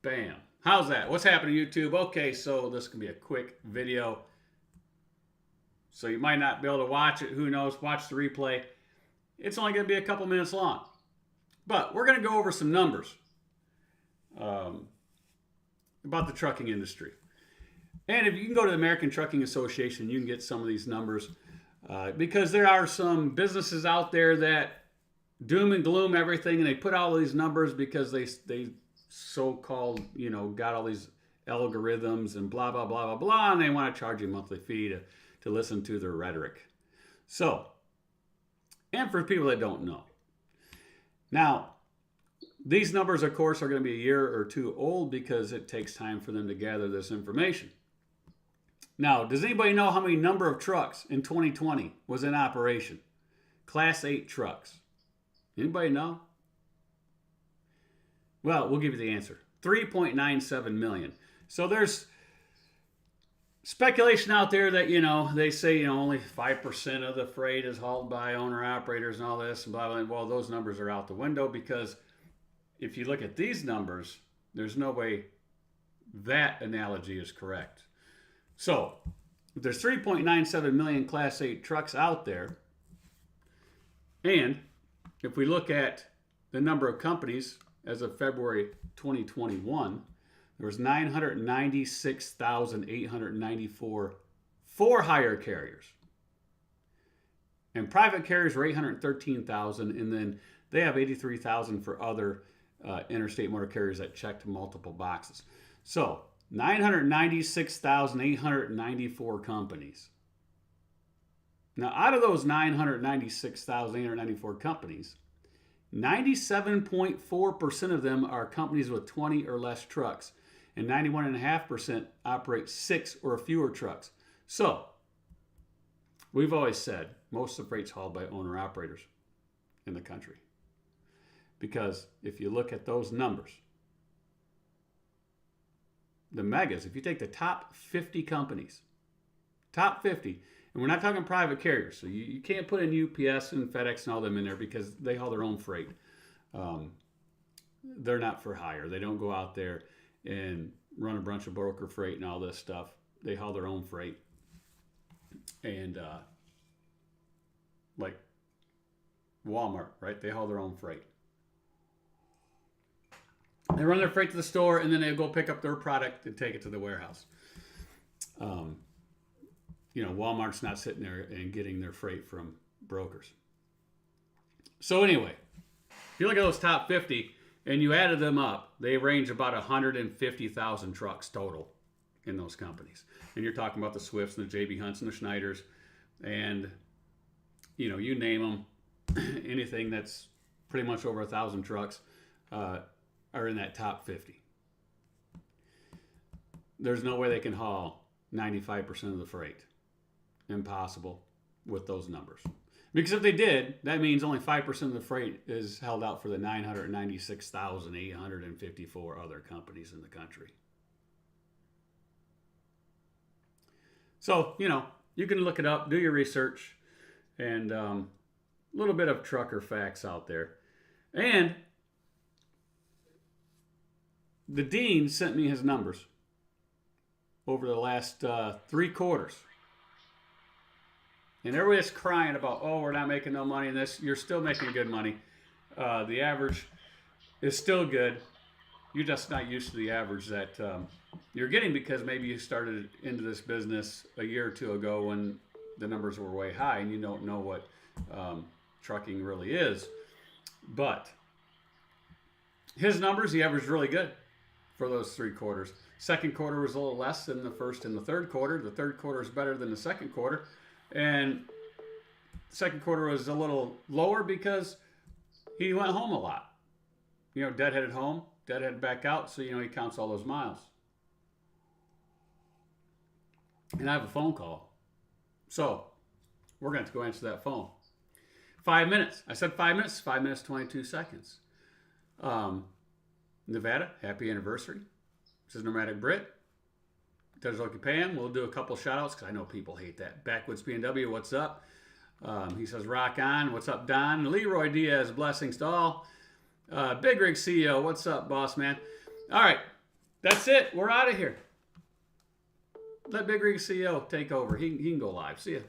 Bam. How's that? What's happening, YouTube? Okay, so this can be a quick video. So you might not be able to watch it. Who knows? Watch the replay. It's only going to be a couple minutes long. But we're going to go over some numbers about the trucking industry. And if you can go to the American Trucking Association, you can get some of these numbers. Because there are some businesses out there that doom and gloom everything, and they put all these numbers because they so-called, got all these algorithms and blah, blah, blah, blah, blah, and they want to charge you a monthly fee to listen to their rhetoric. So, and for people that don't know. Now, these numbers, of course, are going to be a year or two old because it takes time for them to gather this information. Now, does anybody know how many number of trucks in 2020 was in operation? Class 8 trucks. Anybody know? Well, we'll give you the answer. 3.97 million. So there's speculation out there that, they say, only 5% of the freight is hauled by owner-operators and all this, and blah, blah, blah. Well, those numbers are out the window because if you look at these numbers, there's no way that analogy is correct. So, there's 3.97 million Class 8 trucks out there, and if we look at the number of companies as of February 2021, there was 996,894 for-hire carriers. And private carriers were 813,000, and then they have 83,000 for other interstate motor carriers that checked multiple boxes. So, 996,894 companies. Now, out of those 996,894 companies, 97.4% of them are companies with 20 or less trucks, and 91.5% operate 6 or fewer trucks. So, we've always said most of the freight's hauled by owner-operators in the country. Because if you look at those numbers, the megas, if you take the top 50 companies, top 50, and we're not talking private carriers, so you can't put in UPS and FedEx and all them in there because they haul their own freight. They're not for hire. they don't go out there and run a bunch of broker freight and all this stuff. They haul their own freight. And like Walmart, right? They haul their own freight. They run their freight to the store, and then they go pick up their product and take it to the warehouse. Walmart's not sitting there and getting their freight from brokers. So anyway, if you look at those top 50 and you added them up, they range about 150,000 trucks total in those companies. And you're talking about the Swifts and the JB Hunts and the Schneiders and, you name them, anything that's pretty much over 1,000 trucks are in that top 50. There's no way they can haul 95% of the freight. Impossible with those numbers. Because if they did, that means only 5% of the freight is held out for the 996,854 other companies in the country. So, you can look it up, do your research, and a little bit of trucker facts out there. And the dean sent me his numbers over the last 3 quarters. And everybody's crying about, we're not making no money in this. You're still making good money. The average is still good. You're just not used to the average that you're getting because maybe you started into this business a year or two ago when the numbers were way high and you don't know what trucking really is. But his numbers, he averaged really good for those 3 quarters. Second quarter was a little less than the first and the third quarter. The third quarter is better than the second quarter. And the second quarter was a little lower because he went home a lot. Deadheaded home, deadheaded back out, so, he counts all those miles. And I have a phone call. So, we're going to go answer that phone. 5 minutes. I said 5 minutes. 5 minutes, 22 seconds. Nevada, happy anniversary. This is Nomadic Brit. Terzloki Pam. We'll do a couple shout outs because I know people hate that. Backwoods B&W, what's up? He says, rock on. What's up, Don? Leroy Diaz, blessings to all. Big Rig CEO, what's up, boss man? All right. That's it. We're out of here. Let Big Rig CEO take over. He can go live. See ya.